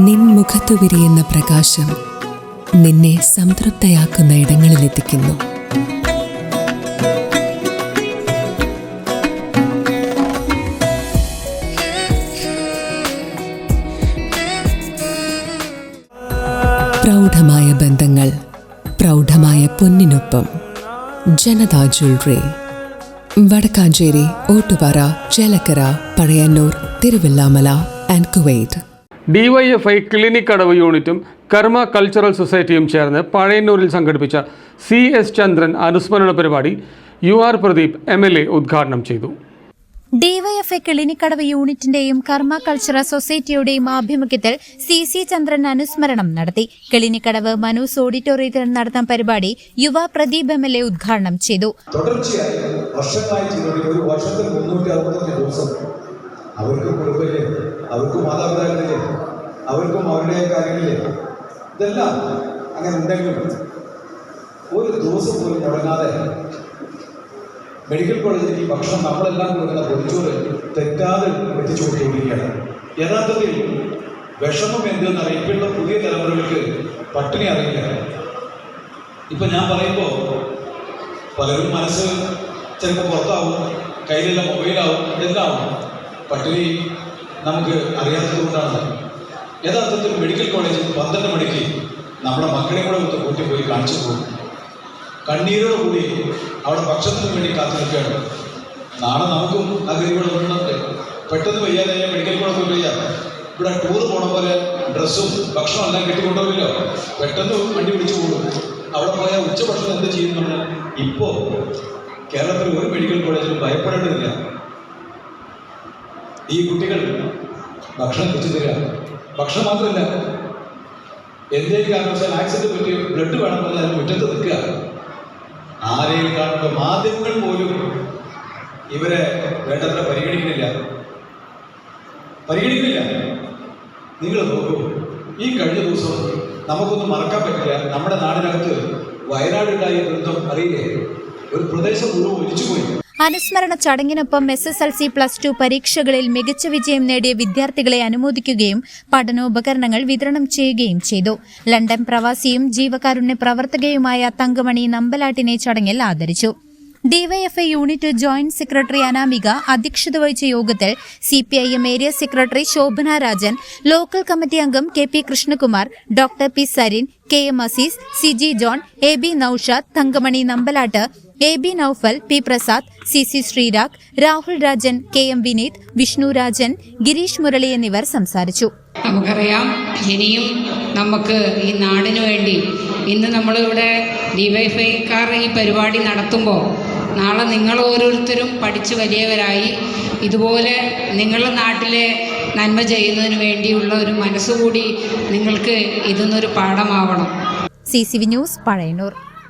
നിൻ മുഖത്തു വിരിയുന്ന പ്രകാശം നിന്നെ സംതൃപ്തയാക്കുന്ന ഇടങ്ങളിലെത്തിക്കുന്നു. പ്രൗഢമായ ബന്ധങ്ങൾ, പ്രൗഢമായ പൊന്നിനൊപ്പം. Janatha jewellery, Vadakkanchery, Ottupara, Chelakkara, Pazhayannur, Thiruvillwamala and Kuwait. DYFI clinic Kadavu യൂണിറ്റും കർമ്മ കൾച്ചറൽ സൊസൈറ്റിയും ചേർന്ന് പഴയന്നൂരിൽ സംഘടിപ്പിച്ച CS ചന്ദ്രൻ അനുസ്മരണ പരിപാടി UR പ്രദീപ് MLA ഉദ്ഘാടനം ചെയ്തു. DYFI ക്ലിനിക് കടവ് യൂണിറ്റിന്റെയും കർമ്മ കൾച്ചറൽ സൊസൈറ്റിയുടെയും ആഭിമുഖ്യത്തിൽ CC ചന്ദ്രൻ അനുസ്മരണം നടത്തി. ക്ലിനിക് കടവ് മനൂസ് ഓഡിറ്റോറിയത്തിൽ നടന്ന പരിപാടി UR പ്രദീപ് MLA ഉദ്ഘാടനം ചെയ്തു. തുടർച്ചയായി വർഷങ്ങളായി ചെയ്തുകൊണ്ടിരിക്കുന്ന ഒരു വർഷത്തിൽ 365 ദിവസം അവർക്കും കുടുംബമില്ലേ, അവർക്കും മാതാപിതാക്കളില്ലേ, അവർക്കും അവരുടെ കാര്യങ്ങളില്ലേ, ഇതെല്ലാം അങ്ങനെ ഉണ്ടെങ്കിലും ഒരു ദിവസം പോലും മുടങ്ങാതെ മെഡിക്കൽ കോളേജിലേക്ക് ഭക്ഷണം നമ്മളെല്ലാം കൊടുക്കുന്ന പൊതിച്ചോറ് തെറ്റാതെ എത്തിച്ചു കൊടുത്തുകൊണ്ടിരിക്കുകയാണ്. യഥാർത്ഥത്തിൽ വിഷമം എന്തെന്ന് അറിയിപ്പുള്ള പുതിയ തലമുറകൾക്ക് പട്ടിണി അറിയില്ല. ഇപ്പം ഞാൻ പറയുമ്പോൾ പലരും മനസ്സ് ചിലപ്പോൾ പുറത്താവും, കയ്യിലെല്ലാം മൊബൈലാവും, എന്താവും. പട്ടിണി നമുക്ക് അറിയാത്തതുകൊണ്ടാണ്. യഥാർത്ഥത്തിൽ മെഡിക്കൽ കോളേജിൽ 12 മണിക്ക് നമ്മുടെ മക്കളെ കൂടെ ഒന്ന് കൂട്ടിപ്പോയി കാണിച്ചു പോകും. കണ്ണീരോടുകൂടി അവിടെ ഭക്ഷണത്തിന് വേണ്ടി കാത്തു നിൽക്കുകയാണ്. നാളെ നമുക്കും ആ ഗതികൂടെ വരണമുണ്ട്. പെട്ടെന്ന് വയ്യാതെ മെഡിക്കൽ കോളേജ് പോയി വയ്യ, ഇവിടെ ടൂർ പോണ പോലെ ഡ്രസ്സും ഭക്ഷണം എല്ലാം കെട്ടിക്കൊണ്ടുപോകില്ലോ, പെട്ടെന്ന് വണ്ടി പിടിച്ചു പോകും. അവിടെ പോയാൽ ഉച്ചഭക്ഷണം എന്ത് ചെയ്യുന്നുണ്ട്? ഇപ്പോൾ കേരളത്തിൽ ഒരു മെഡിക്കൽ കോളേജിലും ഭയപ്പെടേണ്ടതില്ല. ഈ കുട്ടികൾ ഭക്ഷണം വെച്ച് തരിക, ഭക്ഷണം മാത്രമല്ല, എന്തെങ്കിലും കാരണവശാൽ ആക്സിഡന്റ് പറ്റി ബ്ലഡ് വേണം പറഞ്ഞാൽ മുറ്റത്ത് നിൽക്കുക. ആരെയും കാണുമ്പോൾ മാധ്യമങ്ങൾ പോലും ഇവരെ വേണ്ടത്ര പരിഗണിക്കുന്നില്ല. നിങ്ങൾ നോക്കൂ, ഈ കഴിഞ്ഞ ദിവസം നമുക്കൊന്നും മറക്കാൻ പറ്റില്ല. നമ്മുടെ നാടിനകത്ത് വയനാടുണ്ടായ ദുരന്തം അറിയില്ലേ? ഒരു പ്രദേശം മുഴുവൻ ഒലിച്ചുപോയി. അനുസ്മരണ ചടങ്ങിനൊപ്പം SSLC+2 പരീക്ഷകളിൽ മികച്ച വിജയം നേടിയ വിദ്യാർത്ഥികളെ അനുമോദിക്കുകയും പഠനോപകരണങ്ങൾ വിതരണം ചെയ്യുകയും ചെയ്തു. ലണ്ടൻ പ്രവാസിയും ജീവകാരുണ്യ പ്രവർത്തകയുമായ തങ്കമണി നമ്പലാട്ടിനെ ചടങ്ങിൽ ആദരിച്ചു. DYFI unit joint secretary Anamika അധ്യക്ഷത വഹിച്ച യോഗത്തിൽ CPIM area secretary Shobhana Rajan, local committee അംഗം KP Krishnakumar, doctor P Sarin, KM Azeez, CG John, AB Noushad, Thankamani Nambalatt, AB Noufal, P Prasad, CC Sreerag, Rahul Rajan, KM Vineeth, Vishnu Rajan, Girish Murali എന്നിവർ സംസാരിച്ചു. നമുക്കറിയാം, ഇനിയും നമുക്ക് ഈ നാടിനു വേണ്ടി ഇന്ന് നമ്മളിവിടെ DYFIക്കാർ ഈ പരിപാടി നടത്തുമ്പോൾ നാളെ നിങ്ങൾ ഓരോരുത്തരും പഠിച്ച് വലിയവരായി ഇതുപോലെ നിങ്ങളുടെ നാട്ടിലെ നന്മ ചെയ്യുന്നതിന് വേണ്ടിയുള്ള ഒരു മനസ്സുകൂടി നിങ്ങൾക്ക് ഇതിന്നൊരു പാഠമാവണം. CCV news, Pazhayannur.